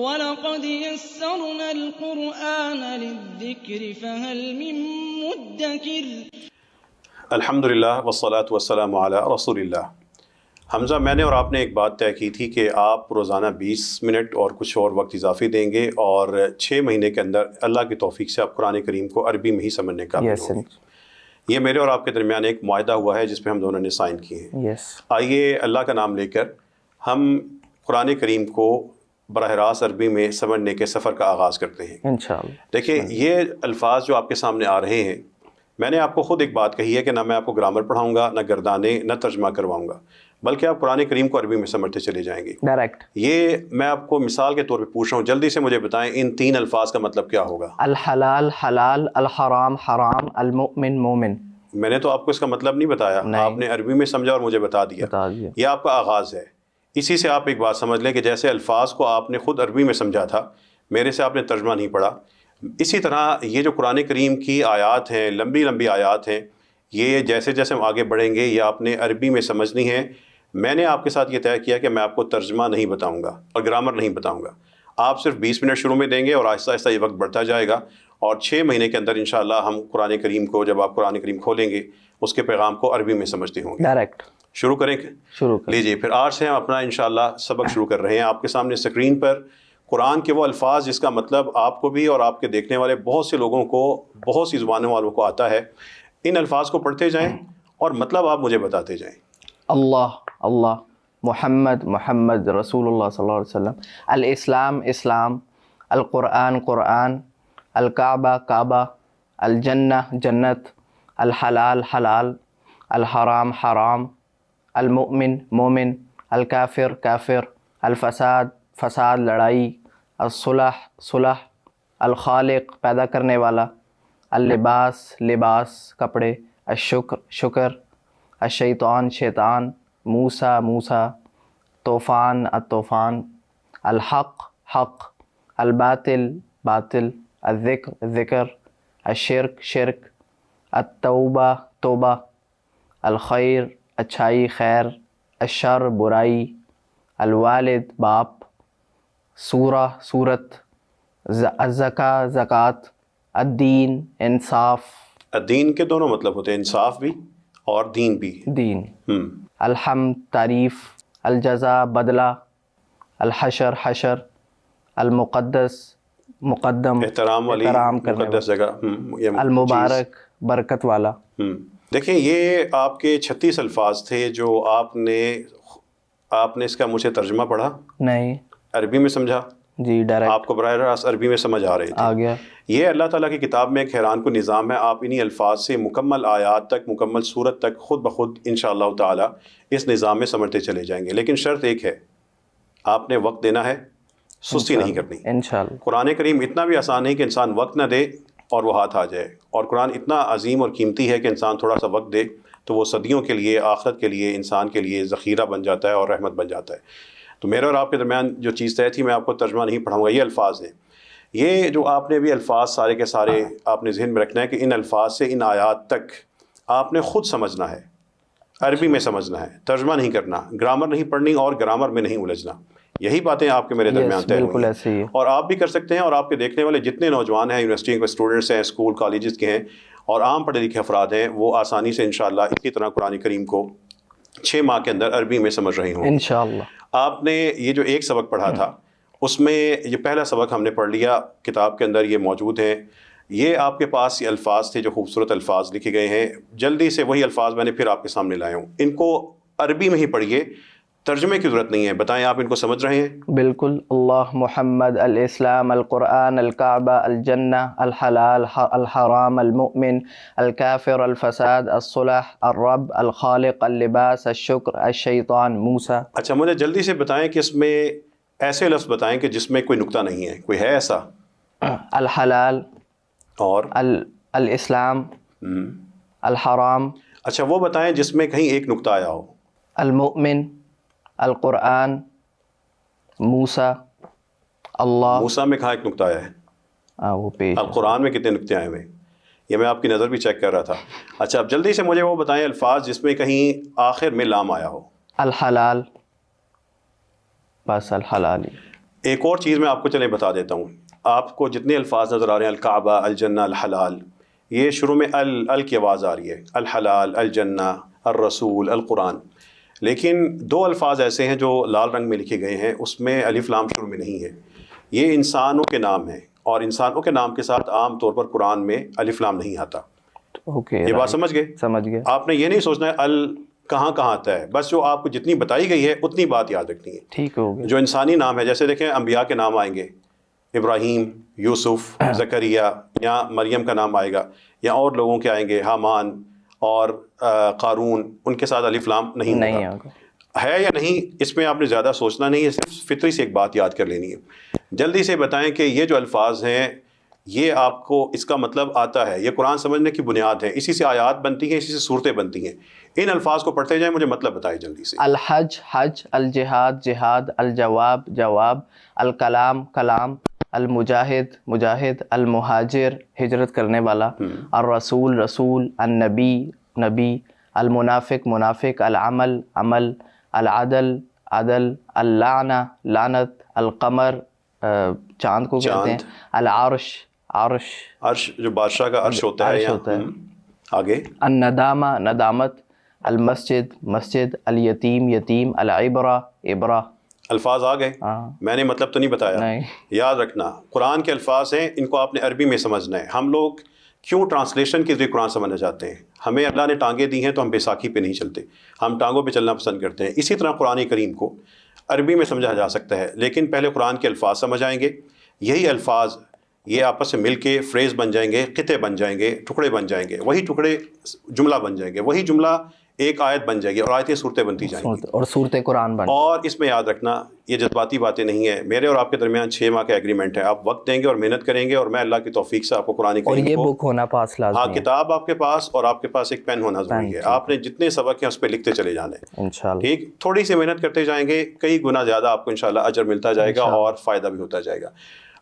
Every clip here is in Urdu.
وَلَقَدْ يَسَّرْنَا الْقُرْآنَ لِلذِّكْرِ فَهَلْ مِن مُّدَّكِرٍ۔ الحمدللہ والصلاة والسلام علی رسول اللہ۔ حمزہ، میں نے اور آپ نے ایک بات طے کی تھی کہ آپ روزانہ 20 منٹ اور کچھ اور وقت اضافی دیں گے، اور 6 مہینے کے اندر اللہ کی توفیق سے آپ قرآن کریم کو عربی میں ہی سمجھنے کا قابل ہوں گے۔ یہ میرے اور آپ کے درمیان ایک معاہدہ ہوا ہے جس پہ ہم دونوں نے سائن کیے ہیں۔ آئیے اللہ کا نام لے کر ہم قرآن کریم کو براہ راست عربی میں سمجھنے کے سفر کا آغاز کرتے ہیں انشاءاللہ۔ دیکھیں، یہ الفاظ جو آپ کے سامنے آ رہے ہیں، میں نے آپ کو خود ایک بات کہی ہے کہ نہ میں آپ کو گرامر پڑھاؤں گا، نہ گردانے، نہ ترجمہ کرواؤں گا، بلکہ آپ قرآن کریم کو عربی میں سمجھتے چلے جائیں گے ڈائریکٹ۔ یہ میں آپ کو مثال کے طور پہ پوچھ رہا ہوں، جلدی سے مجھے بتائیں ان 3 الفاظ کا مطلب کیا ہوگا؟ الحلال حلال، الحرام حرام، المؤمن مومن۔ میں نے تو آپ کو اس کا مطلب نہیں بتایا، آپ نے عربی میں سمجھا اور مجھے بتا دیا۔ یہ آپ کا آغاز ہے۔ اسی سے آپ ایک بات سمجھ لیں کہ جیسے الفاظ کو آپ نے خود عربی میں سمجھا تھا، میرے سے آپ نے ترجمہ نہیں پڑھا، اسی طرح یہ جو قرآن کریم کی آیات ہیں، لمبی لمبی آیات ہیں، یہ جیسے جیسے ہم آگے بڑھیں گے یہ آپ نے عربی میں سمجھنی ہے۔ میں نے آپ کے ساتھ یہ طے کیا کہ میں آپ کو ترجمہ نہیں بتاؤں گا اور گرامر نہیں بتاؤں گا۔ آپ صرف 20 منٹ شروع میں دیں گے اور آہستہ آہستہ یہ وقت بڑھتا جائے گا، اور 6 مہینے کے اندر انشاءاللہ ہم قرآن کریم کو، جب آپ قرآن کریم کھولیں گے، اس کے پیغام کو عربی میں سمجھتے ہوں گے ڈائریکٹ۔ شروع کریں؟ لیجیے پھر آج سے ہم اپنا انشاءاللہ سبق شروع کر رہے ہیں۔ آپ کے سامنے اسکرین پر قرآن کے وہ الفاظ جس کا مطلب آپ کو بھی اور آپ کے دیکھنے والے بہت سے لوگوں کو، بہت سی زبانوں والوں کو آتا ہے۔ ان الفاظ کو پڑھتے جائیں اور مطلب آپ مجھے بتاتے جائیں۔ اللہ اللہ، محمد محمد، رسول اللہ صلی اللہ علیہ وسلم، الاسلام اسلام، القرآن قرآن، الکعبہ کعبہ، الجنہ جنت، الحلال حلال، الحرام حرام، المؤمن مومن، الکافر کافر، الفساد فساد لڑائی، الصلح صلح، الخالق پیدا کرنے والا، اللباس لباس کپڑے، الشکر شکر، الشیطان شیطان، موسیٰ موسیٰ، طوفان الطوفان، الحق حق، الباطل باطل، الذکر ذکر، الشرک شرک، التوبہ توبہ، الخیر اچھائی خیر، الشر برائی، الوالد باپ، سورہ سورت، الزکاة زکوٰۃ، الدین انصاف۔ الدین کے دونوں مطلب ہوتے ہیں، انصاف بھی اور دین بھی۔ دین۔ الحمد تعریف، الجزا بدلہ، الحشر حشر، المقدس مقدم احترام والی کرنے مقدس جگہ، المبارک برکت والا۔ دیکھیں، یہ آپ کے 36 الفاظ تھے جو آپ نے اس کا مجھے ترجمہ پڑھا نہیں، عربی میں سمجھا جی ڈائریکٹ آپ کو براہ راست عربی میں سمجھ آ رہے تھے، آ گیا۔ یہ اللہ تعالیٰ کی کتاب میں ایک حیران کن نظام ہے۔ آپ انہی الفاظ سے مکمل آیات تک، مکمل سورت تک خود بخود انشاءاللہ تعالیٰ اس نظام میں سمجھتے چلے جائیں گے، لیکن شرط ایک ہے، آپ نے وقت دینا ہے، سستی نہیں کرنی انشاءاللہ۔ قرآن کریم اتنا بھی آسان نہیں کہ انسان وقت نہ دے اور وہ ہاتھ آ جائے، اور قرآن اتنا عظیم اور قیمتی ہے کہ انسان تھوڑا سا وقت دے تو وہ صدیوں کے لیے، آخرت کے لیے، انسان کے لیے ذخیرہ بن جاتا ہے اور رحمت بن جاتا ہے۔ تو میرے اور آپ کے درمیان جو چیز طے تھی، میں آپ کو ترجمہ نہیں پڑھاؤں گا، یہ الفاظ ہیں۔ یہ جو آپ نے بھی الفاظ سارے کے سارے آپ نے ذہن میں رکھنا ہے کہ ان الفاظ سے ان آیات تک آپ نے خود سمجھنا ہے، عربی میں سمجھنا ہے، ترجمہ نہیں کرنا، گرامر نہیں پڑھنی اور گرامر میں نہیں الجھنا۔ یہی باتیں آپ کے میرے درمیان طے ہوئی ہیں، اور آپ بھی کر سکتے ہیں، اور آپ کے دیکھنے والے جتنے نوجوان ہیں، یونیورسٹی کے اسٹوڈنٹس ہیں، اسکول کالجز کے ہیں، اور عام پڑھے لکھے افراد ہیں، وہ آسانی سے انشاءاللہ اسی طرح قرآن کریم کو 6 ماہ کے اندر عربی میں سمجھ رہے ہوں انشاءاللہ۔ آپ نے یہ جو ایک سبق پڑھا تھا، اس میں یہ پہلا سبق ہم نے پڑھ لیا، کتاب کے اندر یہ موجود ہیں، یہ آپ کے پاس یہ الفاظ تھے جو خوبصورت الفاظ لکھے گئے ہیں۔ جلدی سے وہی الفاظ میں نے پھر آپ کے سامنے لائے ہوں، ان کو عربی میں ہی پڑھیے، ترجمے کی ضرورت نہیں ہے۔ بتائیں آپ ان کو سمجھ رہے ہیں؟ بالکل۔ اللہ محمد، الاسلام، القرآن، الکعبہ، الجنہ، الحلال، الحرام، المؤمن، الکافر، الفساد، الصلح، الرب، الخالق، اللباس، الشکر، الشیطان، موسیٰ۔ اچھا، مجھے جلدی سے بتائیں کہ اس میں ایسے لفظ بتائیں کہ جس میں کوئی نقطہ نہیں ہے، کوئی ہے ایسا؟ الحلال اور الاسلام، الحرام۔ اچھا، وہ بتائیں جس میں کہیں ایک نقطہ آیا ہو۔ المؤمن، القرآن، موسیٰ، اللہ۔ موسیٰ میں کہاں ایک نقطہ آیا ہے؟ وہ پیج۔ القرآن میں کتنے نقطے آئے ہوئے؟ یہ میں آپ کی نظر بھی چیک کر رہا تھا۔ اچھا، اب جلدی سے مجھے وہ بتائیں الفاظ جس میں کہیں آخر میں لام آیا ہو۔ الحلال، بس الحلال۔ ایک اور چیز میں آپ کو چلیں بتا دیتا ہوں. آپ کو جتنے الفاظ نظر آ رہے ہیں الکعبہ، الجنہ، الحلال، یہ شروع میں ال کی آواز آ رہی ہے، الحلال، الجنہ، الرسول، القرآن. لیکن دو الفاظ ایسے ہیں جو لال رنگ میں لکھے گئے ہیں، اس میں الف لام شروع میں نہیں ہے. یہ انسانوں کے نام ہیں، اور انسانوں کے نام کے ساتھ عام طور پر قرآن میں الف لام نہیں آتا. یہ بات سمجھ گئے؟ سمجھ گئے. آپ نے یہ نہیں سوچنا ہے کہاں آتا ہے، بس جو آپ کو جتنی بتائی گئی ہے اتنی بات یاد رکھنی ہے. ٹھیک ہو گیا. جو انسانی نام ہے، جیسے دیکھیں انبیاء کے نام آئیں گے، ابراہیم، یوسف، زکریا، یا مریم کا نام آئے گا، یا اور لوگوں کے آئیں گے، حامان اور قارون، ان کے ساتھ الف لام نہیں ہوگا. ہے یا نہیں، اس میں آپ نے زیادہ سوچنا نہیں ہے، صرف فطری سے ایک بات یاد کر لینی ہے. جلدی سے بتائیں کہ یہ جو الفاظ ہیں یہ آپ کو اس کا مطلب آتا ہے. یہ قرآن سمجھنے کی بنیاد ہے، اسی سے آیات بنتی ہیں، اسی سے صورتیں بنتی ہیں. ان الفاظ کو پڑھتے جائیں، مجھے مطلب بتائیں جلدی سے. الحج حج، الجہاد جہاد، الجواب جواب، الکلام کلام، المجاہد مجاہد، المہاجر ہجرت کرنے والا، الرسول رسول، النبی نبی، المنافق منافق، العمل عمل، العدل عدل، اللعنہ لعنت، القمر چاند کو کہتے ہیں، العرش عرش، عرش جو بادشاہ کا عرش ہوتا ہے. آگے الندامہ ندامت، المسجد مسجد، الیتیم یتیم، العبرہ عبرہ. الفاظ آ گئے. میں نے مطلب تو نہیں بتایا. یاد رکھنا قرآن کے الفاظ ہیں، ان کو آپ نے عربی میں سمجھنا ہے. ہم لوگ کیوں ٹرانسلیشن کے ذریعے قرآن سمجھنا چاہتے ہیں؟ ہمیں اللہ نے ٹانگیں دی ہیں تو ہم بیساکھی پہ نہیں چلتے، ہم ٹانگوں پہ چلنا پسند کرتے ہیں. اسی طرح قرآن کریم کو عربی میں سمجھا جا سکتا ہے، لیکن پہلے قرآن کے الفاظ سمجھ آئیں گے. یہی الفاظ یہ آپس میں مل کے فریز بن جائیں گے، قطعے بن جائیں گے، ٹکڑے بن جائیں گے. وہی ٹکڑے جملہ بن جائیں گے، وہی جملہ ایک آیت بن جائے گی، اور آیتیں صورتیں بنتی جائیں گی، اور صورتیں قرآن بن. اور اس میں یاد رکھنا یہ جذباتی باتیں نہیں ہیں. میرے اور آپ کے درمیان 6 ماہ کا ایگریمنٹ ہے. آپ وقت دیں گے اور محنت کریں گے، اور میں اللہ کی توفیق سے آپ کو قرآن کریم اور یہ بک ہونا پاس لازمی ہے. ہاں، کتاب آپ کے پاس، اور آپ کے پاس ایک پین ہونا ضروری ہے. آپ نے جتنے سبق ہیں اس پہ لکھتے چلے جانے انشاءاللہ. ٹھیک، تھوڑی سی محنت کرتے جائیں گے، کئی گنا زیادہ آپ کو انشاءاللہ اجر ملتا جائے گا اور فائدہ بھی ہوتا جائے گا.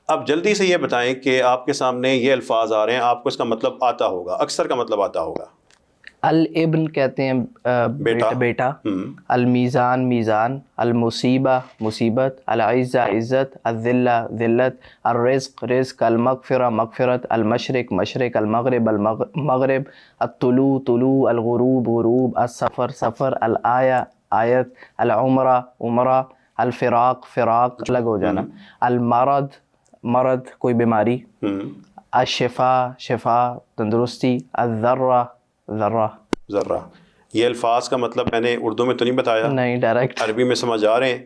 اب جلدی سے یہ بتائیں کہ آپ کے سامنے یہ الفاظ آ رہے ہیں، آپ کو اس کا مطلب آتا ہوگا، اکثر کا مطلب آتا ہوگا. الابن کہتے ہیں بیٹا، المیزان میزان، المصیبہ مصیبت، العزہ عزت، الذلہ ذلت، الرزق رزق، المغفرہ مغفرت، المشرق مشرق، المغرب مغرب، الطلوع طلوع، الغروب غروب، السفر سفر، الآیہ آیت، العمرہ عمرہ، الفراق فراق الگ ہو جانا، المرض مرض کوئی بیماری، الشفا شفا تندرستی، الذرہ ذرہ ذرہ. یہ الفاظ کا مطلب میں نے اردو میں تو نہیں بتایا، نہیں ڈائریکٹ عربی میں سمجھ آ رہے ہیں.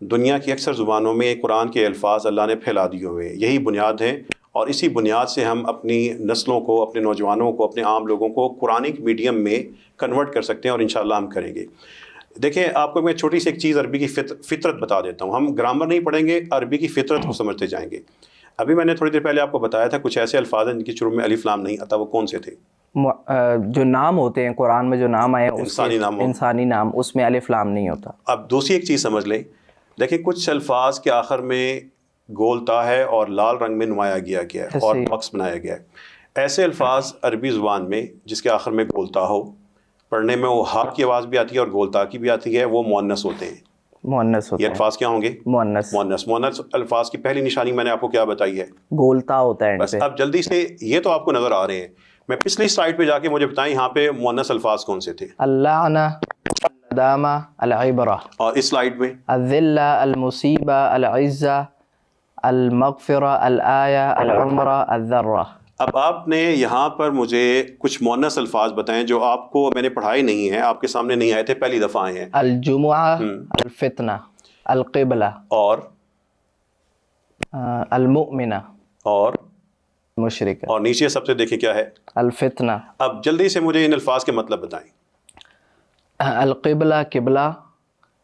دنیا کی اکثر زبانوں میں قرآن کے الفاظ اللہ نے پھیلا دیے ہوئے، یہی بنیاد ہے، اور اسی بنیاد سے ہم اپنی نسلوں کو، اپنے نوجوانوں کو، اپنے عام لوگوں کو قرآنک میڈیم میں کنورٹ کر سکتے ہیں، اور انشاءاللہ ہم کریں گے. دیکھیں آپ کو میں چھوٹی سی ایک چیز عربی کی فطرت بتا دیتا ہوں. ہم گرامر نہیں پڑھیں گے، عربی کی فطرت کو سمجھتے جائیں گے. ابھی میں نے تھوڑی دیر پہلے آپ کو بتایا تھا کچھ ایسے الفاظ ہیں جن کی شروع میں الف لام نہیں آتا. وہ کون سے تھے؟ جو نام ہوتے ہیں قرآن میں، جو نام آئے ہیں انسانی نام، اس میں الف لام نہیں ہوتا. اب دوسری ایک چیز سمجھ لیں، دیکھیں کچھ الفاظ کے آخر میں گول تا ہے اور لال رنگ میں نمایاں کیا گیا ہے اور باکس بنایا گیا ہے. ایسے الفاظ عربی زبان میں جس کے آخر میں گول تا ہو، پڑھنے میں وہ ہا کی آواز بھی آتی ہے اور گول تا کی بھی آتی ہے، وہ مؤنث ہوتے ہیں. مؤنث ہوتے ہیں. یہ الفاظ کیا ہوں گے؟ مؤنث. مؤنث الفاظ کی پہلی نشانی میں نے آپ کو کیا بتائی ہے؟ گولتا ہوتا ہے. بس اب جلدی سے، یہ تو آپ کو نظر آ رہے ہیں، میں پچھلی سلائڈ پہ جا کے مجھے بتائیں یہاں پہ مؤنث الفاظ کون سے تھے؟ اللعنہ، الندامہ، العبرہ. اور اس سلائڈ میں الذلہ، المصیبہ، العزہ، المغفرہ، الآیہ، العمرہ، الذرہ. اب آپ نے یہاں پر مجھے کچھ مؤنث الفاظ بتائیں جو آپ کو میں نے پڑھائے نہیں ہیں، آپ کے سامنے نہیں آئے تھے، پہلی دفعہ آئے ہیں. الجمعہ، الفتنہ، القبلہ، اور المؤمنہ، اور مشرکہ، اور نیچے سب سے دیکھیں کیا ہے؟ الفتنہ. اب جلدی سے مجھے ان الفاظ کے مطلب بتائیں. القبلہ قبلہ،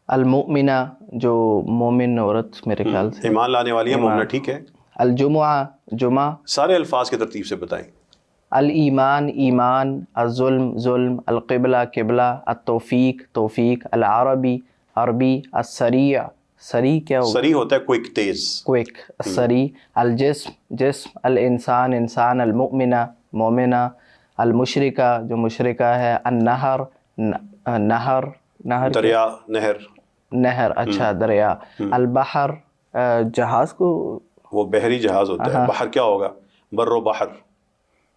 المؤمنہ جو مومن عورت میرے خیال سے ایمان لانے والی ہے، مومنہ، ٹھیک ہے. الجمعہ جمعہ. سارے الفاظ کی ترتیب سے بتائیں. الایمان ایمان، الظلم ظلم، القبلہ قبلہ، التوفیق توفیق، العربی عربی، السریع سریع کیا ہوگا؟ سریع ہوتا ہے کوئک، تیز. کوئک سریع. الجسم جسم، الانسان انسان، المؤمنہ مومنہ، المشرکہ جو مشرکہ ہے، النہر نہر نہر دریا، نہر نہر اچھا دریا، البحر جہاز کو وہ بحری جہاز ہوتا ہے. بحر کیا ہوگا؟ بر و بحر.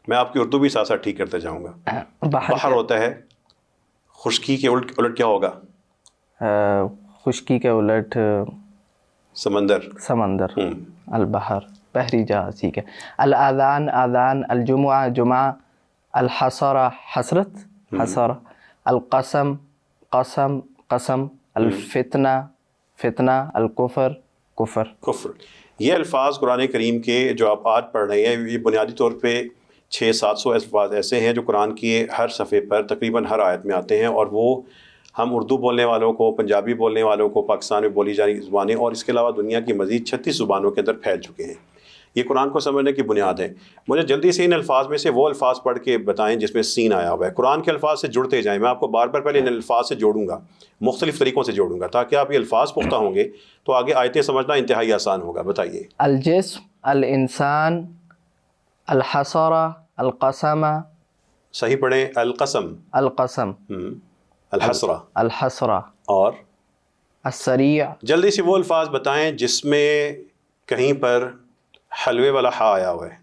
میں آپ کی اردو بھی ساتھ ساتھ ٹھیک کرتے جاؤں گا. بحر ہوتا ہے. خشکی کے الٹ کیا ہوگا؟ خشکی کے الٹ سمندر. سمندر. البحر بحری جہاز. ٹھیک ہے. الاذان اذان. الجمعہ جمعہ. الحسرہ حسرت حسرہ. القسم قسم قسم. الفتنہ فتنہ. الکفر کفر کفر. یہ الفاظ قرآن کریم کے جو آپ آج پڑھ رہے ہیں یہ بنیادی طور پہ 600-700 الفاظ ایسے ہیں جو قرآن کی ہر صفحے پر تقریباً ہر آیت میں آتے ہیں, اور وہ ہم اردو بولنے والوں کو, پنجابی بولنے والوں کو, پاکستان میں بولی جانے زبانیں اور اس کے علاوہ دنیا کی مزید 36 زبانوں کے اندر پھیل چکے ہیں. یہ قرآن کو سمجھنے کی بنیاد ہے. مجھے جلدی سے ان الفاظ میں سے وہ الفاظ پڑھ کے بتائیں جس میں سین آیا ہوا ہے. قرآن کے الفاظ سے جڑتے جائیں. میں آپ کو بار بار پہلے ان الفاظ سے جوڑوں گا, مختلف طریقوں سے جوڑوں گا, تاکہ آپ یہ الفاظ پختہ ہوں گے تو آگے آیتیں سمجھنا انتہائی آسان ہوگا. بتائیے. الجسم الانسان الحسرہ القسمہ. صحیح پڑھیں. القسم القسم. الحسرہ الحسرہ. اور السریع. جلدی سے وہ الفاظ بتائیں جس میں کہیں پر حلوے والا ہا آیا ہوا ہے.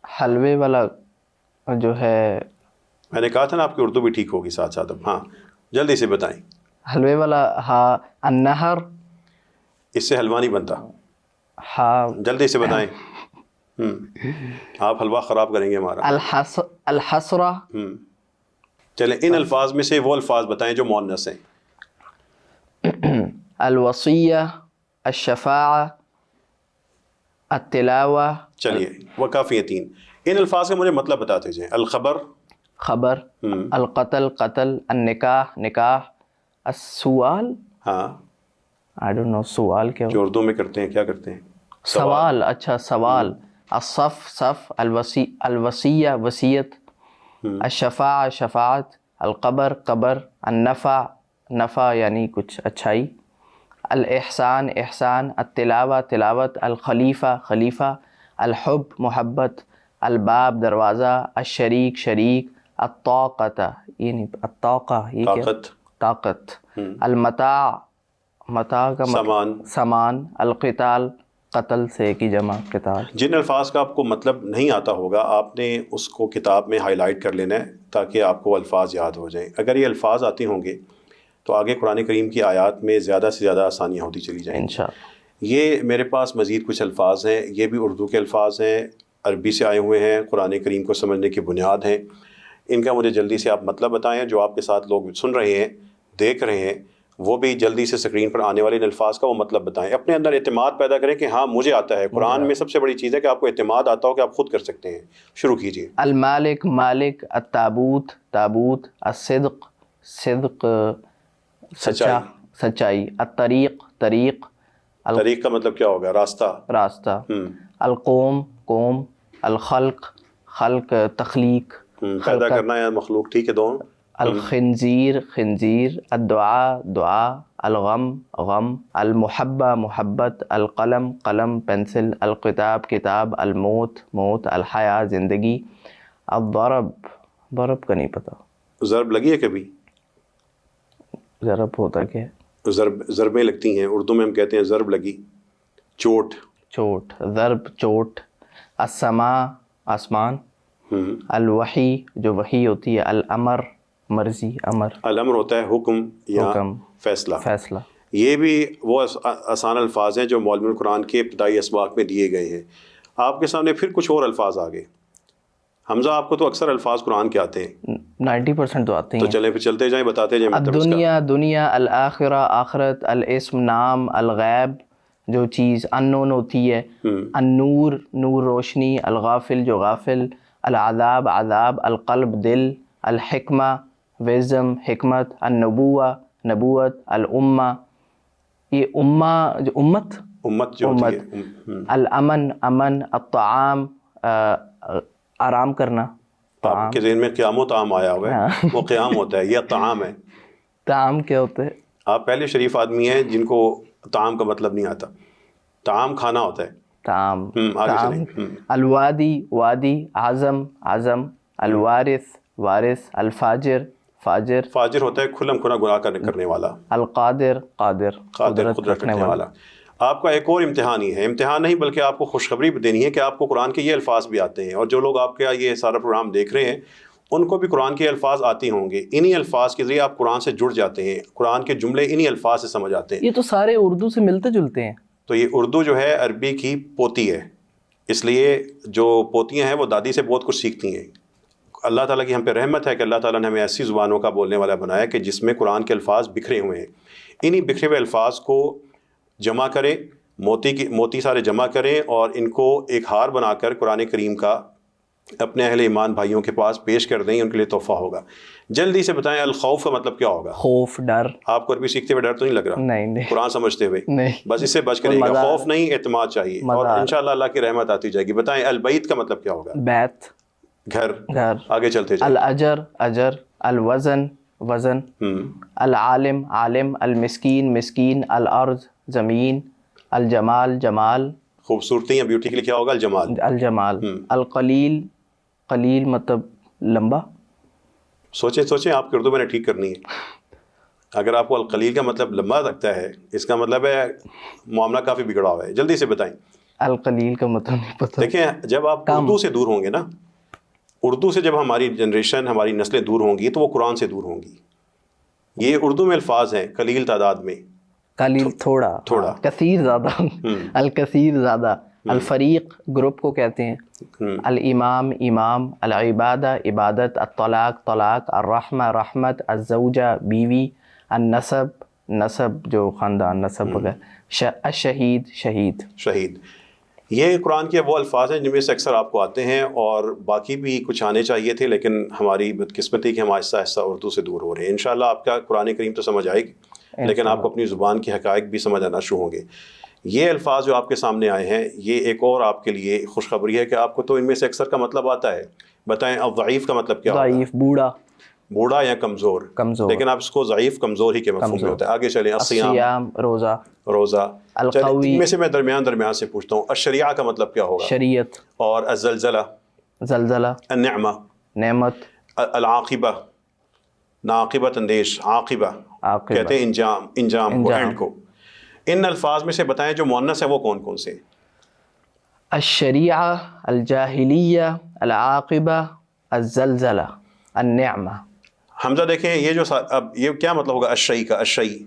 حلوے والا جو ہے, میں نے کہا تھا نا آپ کی اردو بھی ٹھیک ہوگی ساتھ ساتھ. اب ہاں جلدی سے بتائیں. حلوے والا ہا. النہر. اس سے حلوہ نہیں بنتا. ہا. جلدی سے بتائیں. آپ حلوہ خراب کریں گے ہمارا. الحسرہ. چلیں ان الفاظ میں سے وہ الفاظ بتائیں جو مؤنث ہیں. الوصیہ الشفاعہ التلاوہ. چلیے وہ کافی ہیں 3. ان الفاظ کا مجھے مطلب بتاتے جائیں. الخبر خبر. القتل قتل. النکاح نکاح. السؤال. ہاں I don't know سوال کیا جو اردو میں کرتے ہیں, کیا کرتے ہیں؟ سوال. اچھا سوال. الصف صف. الوصیہ وصیت. الشفاعہ شفاعت. القبر قبر. النفع نفع یعنی کچھ اچھائی. الاحسان احسان. التلاوہ تلاوت. الخلیفہ خلیفہ. الحب محبت. الباب دروازہ. الشریک شریک. الطاقت یعنی الطاقہ یہ کیا؟ طاقت. المتاع متاع کا سامان. القتال قتل سے کی جمع قتال. جن الفاظ کا آپ کو مطلب نہیں آتا ہوگا آپ نے اس کو کتاب میں ہائی لائٹ کر لینا ہے تاکہ آپ کو الفاظ یاد ہو جائیں. اگر یہ الفاظ آتے ہوں گے تو آگے قرآن کریم کی آیات میں زیادہ سے زیادہ آسانیاں ہوتی چلی جائیں انشاءاللہ. یہ میرے پاس مزید کچھ الفاظ ہیں, یہ بھی اردو کے الفاظ ہیں, عربی سے آئے ہوئے ہیں, قرآن کریم کو سمجھنے کی بنیاد ہیں. ان کا مجھے جلدی سے آپ مطلب بتائیں. جو آپ کے ساتھ لوگ سن رہے ہیں دیکھ رہے ہیں وہ بھی جلدی سے اسکرین پر آنے والے ان الفاظ کا وہ مطلب بتائیں. اپنے اندر اعتماد پیدا کریں کہ ہاں مجھے آتا ہے. قرآن میں سب سے بڑی چیز ہے کہ آپ کو اعتماد آتا ہو کہ آپ خود کر سکتے ہیں. شروع کیجیے. المالک مالک. التابوت تابوت. الصدق صدق سچا سچائی. الطریق طریق. طریق کا مطلب کیا ہوگا؟ راستہ راستہ. القوم قوم. الخلق خلق تخلیق پیدا کرنا یا مخلوق. ٹھیک ہے دونوں. الخنزیر خنزیر. الدعاء دعا. الغم غم. المحبہ محبت. القلم قلم پینسل. الکتاب کتاب. الموت موت. الحیاء زندگی. الضرب ضرب کا نہیں پتہ. ضرب لگی ہے کبھی؟ ضرب ہوتا کیا ہے؟ ضربیں لگتی ہیں اردو میں ہم کہتے ہیں ضرب لگی. چوٹ چوٹ. ضرب چوٹ. السماء آسمان. الوحی جو وحی ہوتی ہے. الامر مرضی امر. الامر ہوتا ہے حکم یا فیصلہ. فیصلہ. یہ بھی وہ آسان الفاظ ہیں جو معلم القرآن کے ابتدائی اسباق میں دیے گئے ہیں. آپ کے سامنے پھر کچھ اور الفاظ آ گئے. حمزہ آپ کو تو اکثر الفاظ قرآن کے آتے ہیں. 90% تو آتے ہیں. تو چلیں پھر چلتے جائیں بتاتے جائیں. الدنیا دنیا. الآخرہ آخرت. الاسم نام. الغیب جو چیز انون ہوتی ہے. النور نور روشنی. الغافل جو غافل. العذاب عذاب. القلب دل. الحکمہ وزم حکمت. النبوہ نبوت. الامہ یہ امہ جو امت جو امت. الامن امن. الطعام آرام کرنا. آپ کے ذہن میں قیام و طعام آیا ہوا ہے. وہ قیام ہوتا ہے, یہ طعام ہے. طعام کیا ہوتا ہے؟ آپ پہلے شریف آدمی ہیں جن کو طعام کا مطلب نہیں آتا. طعام کھانا ہوتا ہے. طعام الوادی وادی. عزم عزم. الوارث وارث. الفاجر فاجر. فاجر ہوتا ہے کھلم کھلا گناہ کرنے والا. القادر قادر قدرت رکھنے والا. آپ کا ایک اور امتحان ہی ہے، امتحان نہیں بلکہ آپ کو خوشخبری بھی دینی ہے کہ آپ کو قرآن کے یہ الفاظ بھی آتے ہیں، اور جو لوگ آپ کا یہ سارا پروگرام دیکھ رہے ہیں ان کو بھی قرآن کے الفاظ آتی ہوں گے، انہی الفاظ کے ذریعے آپ قرآن سے جڑ جاتے ہیں، قرآن کے جملے انہی الفاظ سے سمجھ آتے ہیں۔ یہ تو سارے اردو سے ملتے جلتے ہیں۔ تو یہ اردو جو ہے عربی کی پوتی ہے، اس لیے جو پوتیاں ہیں وہ دادی سے بہت کچھ سیکھتی ہیں۔ اللہ تعالیٰ کی ہم پہ رحمت ہے کہ اللہ تعالیٰ نے ہمیں ایسی زبانوں کا بولنے والا بنایا کہ جس میں قرآن کے الفاظ بکھرے ہوئے ہیں، انہی بکھرے ہوئے الفاظ کو جمع کریں، موتی سارے جمع کریں اور ان کو ایک ہار بنا کر قرآن کریم کا اپنے اہل ایمان بھائیوں کے پاس پیش کر دیں، ان کے لیے تحفہ ہوگا۔ جلدی سے بتائیں الخوف کا مطلب کیا ہوگا؟ خوف، ڈر۔ آپ کو عربی سیکھتے ہوئے ڈر تو نہیں لگ رہا؟ نہیں، قرآن سمجھتے ہوئے نہیں، بس اس سے بچ کر گا، خوف نہیں، اعتماد چاہیے، اور انشاءاللہ اللہ کی رحمت آتی جائے گی۔ بتائیں البیت کا مطلب کیا ہوگا؟ بیت، گھر۔ آگے چلتے جائیں۔ الاجر، اجر۔ الوزن، وزن۔ العالم، عالم۔ المسکین، مسکین۔ الارض، زمین۔ الجمال، جمال۔ خوبصورتی یا بیوٹی کے لیے کیا ہوگا؟ الجمال، الجمال۔ القلیل، قلیل مطلب لمبا۔ سوچیں آپ کی اردو میں نے ٹھیک کرنی ہے۔ اگر آپ کو القلیل کا مطلب لمبا لگتا ہے، اس کا مطلب ہے معاملہ کافی بگڑا ہوا ہے۔ جلدی سے بتائیں۔ القلیل کا مطلب نہیں پتہ۔ دیکھیں جب آپ اردو سے دور ہوں گے نا، اردو سے جب ہماری جنریشن، ہماری نسلیں دور ہوں گی تو وہ قرآن سے دور ہوں گی۔ یہ اردو میں الفاظ ہیں قلیل تعداد میں، قلیل تھوڑا، کثیر زیادہ، الکثیر زیادہ۔ الفریق گروپ کو کہتے ہیں۔ الامام، امام۔ العبادہ، عبادت۔ الطلاق، طلاق۔ الرحمہ، رحمت۔ الزوجہ، بیوی۔ النسب، نسب جو خاندان، نسب وغیرہ۔ الشہید، شہید۔ یہ قرآن کے وہ الفاظ ہیں جن میں سے اکثر آپ کو آتے ہیں، اور باقی بھی کچھ آنے چاہیے تھے، لیکن ہماری بدقسمتی کہ ہم آہستہ آہستہ اردو سے دور ہو رہے ہیں۔ انشاءاللہ آپ کا قرآن کریم تو سمجھ آئے گی، لیکن آپ کو اپنی زبان کے حقائق بھی سمجھ آنا شروع ہوں گے۔ یہ الفاظ جو آپ کے سامنے آئے ہیں، یہ ایک اور آپ کے لیے خوشخبری ہے کہ آپ کو تو ان میں سے اکثر کا مطلب آتا ہے۔ بتائیں اب ضعیف کا مطلب کیا ہوگا؟ ضعیف، بوڑھا یا کمزور، لیکن آپ اس کو ضعیف، کمزور ہی کے مفہوم میں ہوتا ہے۔ آگے چلیں۔ الصیام، روزہ۔ ان میں سے میں درمیان سے پوچھتا ہوں، الشریعہ کا مطلب کیا ہوگا؟ شریعت۔ اور الزلزلہ، النعمہ، نعمت۔ العاقبہ، ناقبت اندیش، عاقبہ کہتے ہیں انجام کو، اینڈ کو۔ ان الفاظ میں سے بتائیں جو مؤنث ہیں وہ کون کون سے؟ الشریعہ، الجاہلیہ، العاقبہ، الزلزلہ، النعمہ۔ حمزہ دیکھیں یہ جو اب یہ کیا مطلب ہوگا الشیء کا؟ الشیء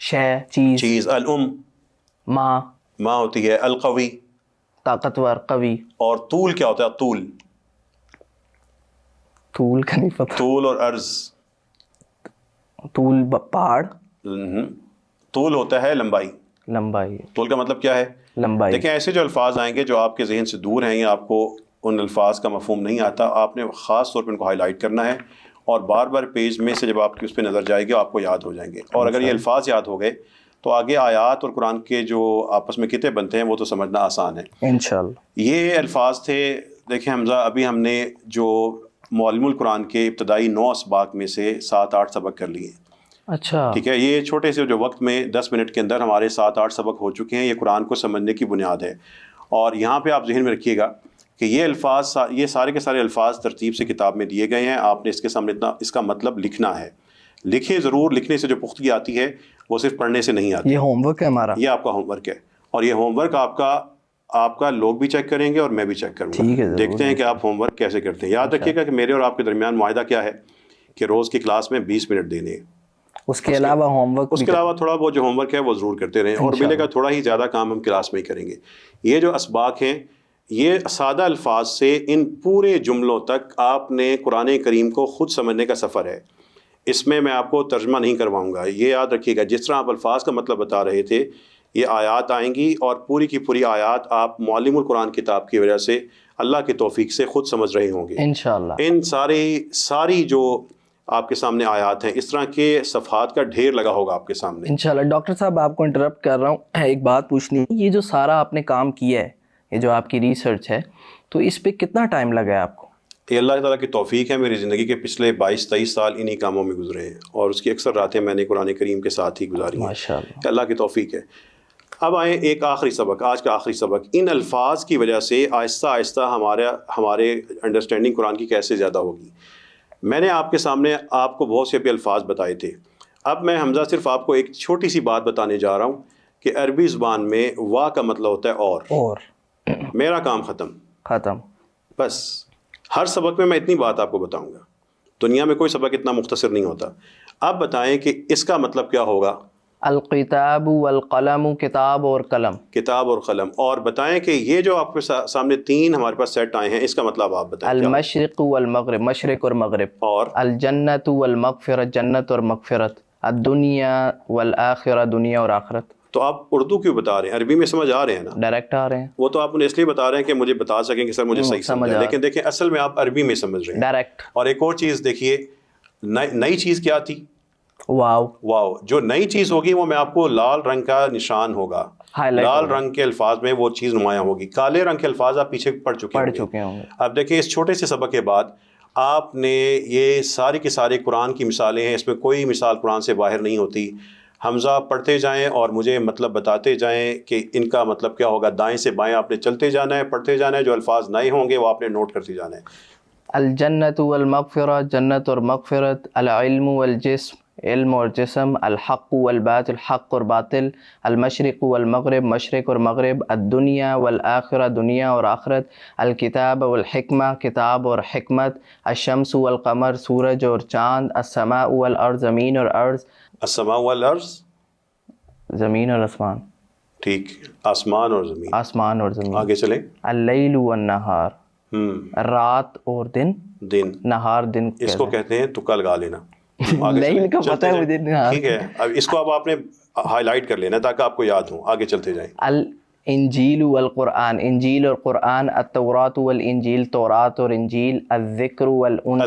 شے، چیز۔ الام، ماں ہوتی ہے۔ القوی، طاقتور، قوی۔ اور طول کیا ہوتا ہے؟ طول کا نہیں پتہ۔ طول اور عرض۔ طول پہاڑ، طول ہوتا ہے لمبائی۔ طول کا مطلب کیا ہے؟ لمبائی۔ دیکھیں ایسے جو الفاظ آئیں گے جو آپ کے ذہن سے دور ہیں یا آپ کو ان الفاظ کا مفہوم نہیں آتا، آپ نے خاص طور پہ ان کو ہائی لائٹ کرنا ہے، اور بار بار پیج میں سے جب آپ کی اس پہ نظر جائے گی آپ کو یاد ہو جائیں گے۔ اور اگر یہ الفاظ یاد ہو گئے تو آگے آیات اور قرآن کے جو آپس میں کتے بنتے ہیں وہ تو سمجھنا آسان ہے انشاءاللہ۔ یہ الفاظ تھے۔ دیکھیں حمزہ، ابھی ہم نے جو معلم القرآن کے ابتدائی 9 اسباق میں سے 7-8 سبق کر لیے۔ اچھا، ٹھیک ہے، یہ چھوٹے سے جو وقت میں 10 منٹ کے اندر ہمارے 7-8 سبق ہو چکے ہیں۔ یہ قرآن کو سمجھنے کی بنیاد ہے، اور یہاں پہ آپ ذہن میں رکھیے گا کہ یہ الفاظ، یہ سارے کے سارے الفاظ ترتیب سے کتاب میں دیے گئے ہیں۔ آپ نے اس کے سامنے اس کا مطلب لکھنا ہے۔ لکھیں ضرور، لکھنے سے جو پختگی آتی ہے وہ صرف پڑھنے سے نہیں آتی۔ یہ ہوم ورک ہے ہمارا، یہ آپ کا ہوم ورک ہے، اور یہ ہوم ورک آپ کا لوگ بھی چیک کریں گے اور میں بھی چیک کروں گا۔ دیکھتے ہیں کہ آپ ہوم ورک کیسے کرتے ہیں۔ یاد رکھیے گا کہ میرے اور آپ کے درمیان معاہدہ کیا ہے کہ روز کی کلاس میں 20 منٹ دینے، اس کے علاوہ ہوم ورک، اس کے علاوہ تھوڑا بہت جو ہوم ورک ہے وہ ضرور کرتے رہیں، اور ملے گا تھوڑا ہی زیادہ کام ہم کلاس میں ہی کریں گے۔ یہ جو اسباق ہیں، یہ سادہ الفاظ سے ان پورے جملوں تک آپ نے قرآن کریم کو خود سمجھنے کا سفر ہے۔ اس میں آپ کو ترجمہ نہیں کرواؤں گا، یہ یاد رکھیے گا۔ جس طرح آپ الفاظ کا مطلب بتا رہے تھے، یہ آیات آئیں گی، اور پوری کی پوری آیات آپ معلم القرآن کتاب کی وجہ سے اللہ کی توفیق سے خود سمجھ رہے ہوں گے انشاءاللہ۔ ان ساری جو آپ کے سامنے آیات ہیں، اس طرح کے صفحات کا ڈھیر لگا ہوگا آپ کے سامنے انشاءاللہ۔ ڈاکٹر صاحب آپ کو انٹرپٹ کر رہا ہوں، ایک بات پوچھنی ہے، یہ جو سارا آپ نے کام کیا ہے، یہ جو آپ کی ریسرچ ہے، تو اس پہ کتنا ٹائم لگا ہے آپ کو؟ یہ اللہ تعالیٰ کی توفیق ہے۔ میری زندگی کے پچھلے 22-23 سال انہی کاموں میں گزرے ہیں، اور اس کی اکثر راتیں میں نے قرآن کریم کے ساتھ ہی گزاری ہیں۔ ماشاءاللہ، اللہ کی توفیق ہے۔ اب آئیں ایک آخری سبق، آج کا آخری سبق۔ ان الفاظ کی وجہ سے آہستہ آہستہ ہمارے انڈرسٹینڈنگ قرآن کی کیسے زیادہ ہوگی۔ میں نے آپ کے سامنے آپ کو بہت سے بھی الفاظ بتائے تھے۔ اب میں حمزہ صرف آپ کو ایک چھوٹی سی بات بتانے جا رہا ہوں کہ عربی زبان میں وا کا مطلب ہوتا ہے اور میرا کام ختم. بس ہر سبق میں اتنی بات آپ کو بتاؤں گا. دنیا میں کوئی سبق اتنا مختصر نہیں ہوتا. آپ بتائیں کہ اس کا مطلب کیا ہوگا؟ الکتاب والقلم، کتاب اور قلم. اور بتائیں کہ یہ جو آپ کے سامنے 3 ہمارے پاس سیٹ آئے ہیں، اس کا مطلب آپ بتائیں. المشرق والمغرب، مشرق اور مغرب. اور الجنت والمغفرت، جنت اور مغفرت. الدنیا والآخرہ، دنیا اور آخرت. تو آپ اردو کیوں بتا رہے ہیں؟ عربی میں سمجھ آ رہے ہیں نا؟ ڈائریکٹ آ رہے ہیں. وہ تو آپ انہیں اس لیے بتا رہے ہیں کہ مجھے بتا سکیں کہ سر مجھے صحیح سمجھ آئے، لیکن دیکھیں اصل میں آپ عربی میں سمجھ رہے ہیں ڈائریکٹ. اور ایک اور چیز دیکھیے، نئی چیز کیا تھی؟ واو. جو نئی چیز ہوگی وہ میں آپ کو لال رنگ کا نشان ہوگا، لال رنگ کے الفاظ میں وہ چیز نمایاں ہوگی. کالے رنگ کے الفاظ آپ پیچھے پڑھ چکے ہوں گے. اب دیکھیں اس چھوٹے سے سبق کے بعد آپ نے یہ ساری کی ساری قرآن کی مثالیں ہیں، اس میں کوئی مثال قرآن سے باہر نہیں ہوتی. حمزہ پڑھتے جائیں اور مجھے مطلب بتاتے جائیں کہ ان کا مطلب کیا ہوگا. دائیں سے بائیں آپ نے چلتے جانا ہے، پڑھتے جانا ہے. جو الفاظ نئے ہوں گے وہ آپ نے نوٹ کرتے جانا ہے. الجنت والمغفرہ، جنت اور مغفرت. العلم والجسم، علم اور جسم. الحق والباطل، حق اور باطل. المشرق والمغرب، مشرق اور مغرب. الدنیا والآخرہ، دنیا اور آخرت. الکتاب والحکمہ، کتاب اور حکمت. الشمس والقمر، سورج اور چاند. السماء والارض، زمین اور ارض. السماء والارض، زمین اور آسمان. ٹھیک، آسمان اور زمین. آسمان اور زمین. آگے چلیں. اللیل والنہار، رات اور دن. نہار دن. اس کو کہتے ہیں تکا لگا لینا. لیل کا پتہ ہے مجھے. ٹھیک ہے، اب اس کو اب آپ نے ہائی لائٹ کر لینا تاکہ آپ کو یاد ہو. آگے چلتے جائیں. الانجیل والقرآن، انجیل اور قرآن. التوراۃ والانجیل، تورات اور انجیل. الذکر والانثى،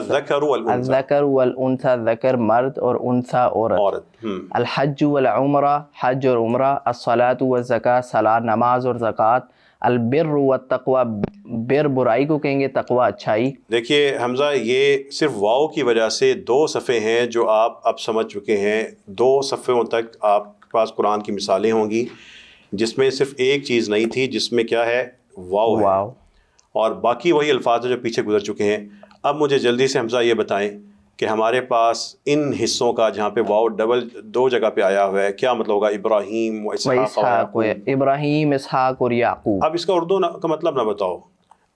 ذکر مرد اور انثى عورت. الحج والعمرہ، حج اور عمرہ. الصلاۃ والزکاۃ، صلاۃ نماز اور زکوٰۃ. البر والتقوی، بر برائی کو کہیں گے، تقوی اچھائی. دیکھیے حمزہ، یہ صرف واو کی وجہ سے 2 صفحے ہیں جو آپ اب سمجھ چکے ہیں. 2 صفحوں تک آپ کے پاس قرآن کی مثالیں ہوں گی جس میں صرف ایک چیز نہیں تھی، جس میں کیا ہے؟ واو ہے. اور باقی وہی الفاظ جو پیچھے گزر چکے ہیں. اب مجھے جلدی سے حمزہ یہ بتائیں کہ ہمارے پاس ان حصوں کا جہاں پہ واو ڈبل 2 جگہ پہ آیا ہوا ہے کیا مطلب ہوگا؟ ابراہیم و اسحاق. ابراہیم، اسحاق اور یعقوب. اب اس کا اردو کا مطلب نہ بتاؤ،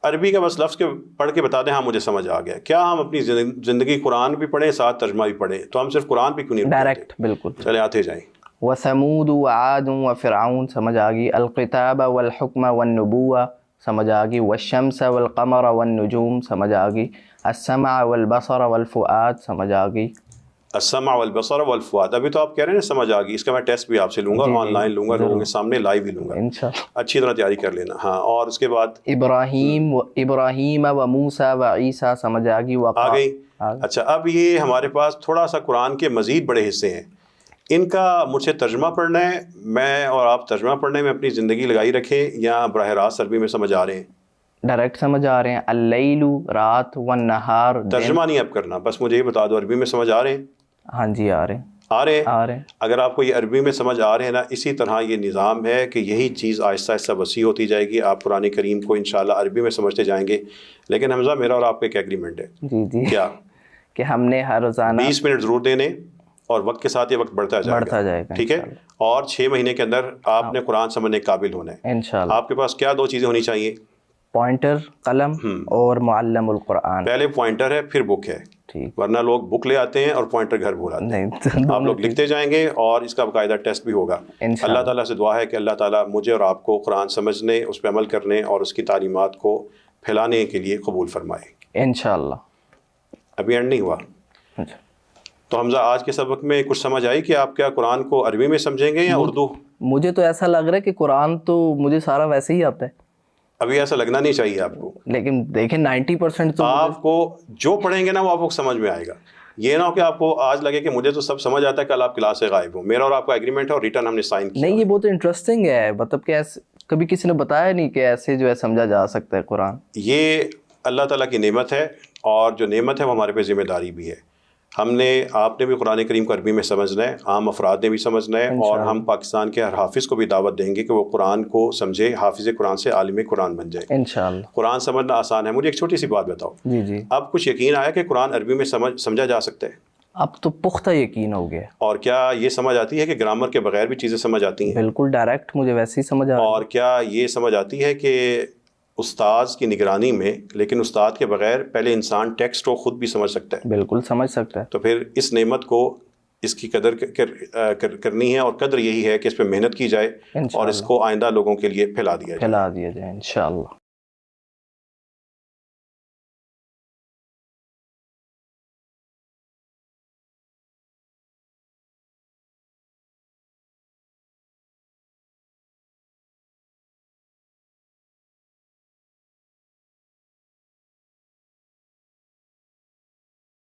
عربی کا بس لفظ کے پڑھ کے بتا دیں. ہاں مجھے سمجھ آ گیا. کیا ہم اپنی زندگی قرآن بھی پڑھیں ساتھ ترجمہ بھی پڑھیں؟ تو ہم صرف قرآن پہ کیوں نہیں ڈائریکٹ؟ بالکل. چلے آتے جائیں. وثمود وعاد وفرعون، سمجھ آ گئی. الکتاب والحکم والنبوہ، سمجھ آ گئی. والشمس والقمر والنجوم، سمجھ آ گئی. السمع والبصر والفؤاد، سمجھ آ گئی. السمع والبصر والفؤاد. ابھی تو آپ کہہ رہے ہیں سمجھ آ گئی. اس کا میں ٹیسٹ بھی آپ سے لوں گا، آن لائن لوں گا، لوگوں کے سامنے لائیو بھی لوں گا انشاءاللہ. اچھی طرح تیاری کر لینا. ہاں، اور اس کے بعد ابراہیم و موسیٰ و عیسیٰ، سمجھ آ گئی. آ گئی. اچھا، اب یہ ہمارے پاس تھوڑا سا قرآن کے مزید بڑے حصے ہیں. ان کا مجھ سے ترجمہ پڑھنا ہے، میں اور آپ ترجمہ پڑھنے میں اپنی زندگی لگائی رکھیں، یا براہ راست عربی میں سمجھ آ رہے ہیں؟ ڈائریکٹ سمجھ آ رہے ہیں. اللیل، رات. والنہار، ترجمہ نہیں اب کرنا، بس مجھے یہ بتا دو عربی میں سمجھ آ رہے ہیں؟ ہاں جی، آ رہے ہیں. اگر آپ کو یہ عربی میں سمجھ آ رہے ہیں نا، اسی طرح یہ نظام ہے کہ یہی چیز آہستہ آہستہ وسیع ہوتی جائے گی. آپ قرآن کریم کو انشاءاللہ عربی میں سمجھتے جائیں گے. لیکن حمزہ، میرا اور آپ کا ایک ایگریمنٹ ہے. جی. کیا؟ کہ ہم نے ہر روزانہ 20 منٹ ضرور دینے، اور وقت کے ساتھ یہ وقت بڑھتا جائے گا. ٹھیک ہے. اور 6 مہینے کے اندر آپ نے قرآن سمجھنے کے قابل ہونا ہے انشاءاللہ. آپ کے پاس کیا 2 چیزیں ہونی چاہیے؟ پوائنٹر، قلم اور معلم القرآن. پہلے پوائنٹر ہے، پھر بک ہے. ورنہ لوگ بک لے آتے ہیں اور پوائنٹر گھر بھول آتے ہیں. آپ لوگ لکھتے جائیں گے اور اس کا باقاعدہ ٹیسٹ بھی ہوگا. اللہ تعالیٰ سے دعا ہے کہ اللہ تعالیٰ مجھے اور آپ کو قرآن سمجھنے، اس پہ عمل کرنے اور اس کی تعلیمات کو پھیلانے کے لیے قبول فرمائے انشاءاللہ. ابھی اینڈ نہیں ہوا. تو حمزہ، آج کے سبق میں کچھ سمجھ آئی کہ آپ کیا قرآن کو عربی میں سمجھیں گے یا اردو؟ مجھے تو ایسا لگ رہا ہے کہ قرآن تو مجھے سارا ویسے ہی آتا ہے. ابھی ایسا لگنا نہیں چاہیے آپ کو، لیکن دیکھیں 90% تو آپ کو جو پڑھیں گے نا وہ آپ کو سمجھ میں آئے گا. یہ نہ ہو کہ آپ کو آج لگے کہ مجھے تو سب سمجھ آتا ہے، کل آپ کلاس سے غائب ہو. میرا اور آپ کا ایگریمنٹ ہے اور ریٹرن ہم نے سائن کیا. نہیں، یہ بہت انٹرسٹنگ ہے. مطلب کہ کبھی کسی نے بتایا نہیں کہ ایسے جو ہے سمجھا جا سکتا ہے قرآن. یہ اللہ تعالیٰ کی نعمت ہے، اور جو نعمت ہے وہ ہمارے پہ ذمہ داری بھی ہے. ہم نے، آپ نے بھی قرآن کریم کو عربی میں سمجھنا ہے، عام افراد نے بھی سمجھنا ہے، اور ہم پاکستان کے ہر حافظ کو بھی دعوت دیں گے کہ وہ قرآن کو سمجھے، حافظ قرآن سے عالم قرآن بن جائے انشاءاللہ. قرآن سمجھنا آسان ہے. مجھے ایک چھوٹی سی بات بتاؤ. جی. اب کچھ یقین آیا کہ قرآن عربی میں سمجھا جا سکتا ہے؟ اب تو پختہ یقین ہو گیا. اور کیا یہ سمجھ آتی ہے کہ گرامر کے بغیر بھی چیزیں سمجھ آتی ہیں؟ بالکل ڈائریکٹ مجھے ویسے ہی سمجھ آ رہا ہے. اور کیا یہ سمجھ آتی ہے کہ استاذ کی نگرانی میں، لیکن استاد کے بغیر پہلے انسان ٹیکسٹ کو خود بھی سمجھ سکتا ہے؟ بالکل سمجھ سکتا ہے. تو پھر اس نعمت کو، اس کی قدر کرنی ہے، اور قدر یہی ہے کہ اس پہ محنت کی جائے اور اس کو آئندہ لوگوں کے لیے پھیلا دیا جائے انشاءاللہ.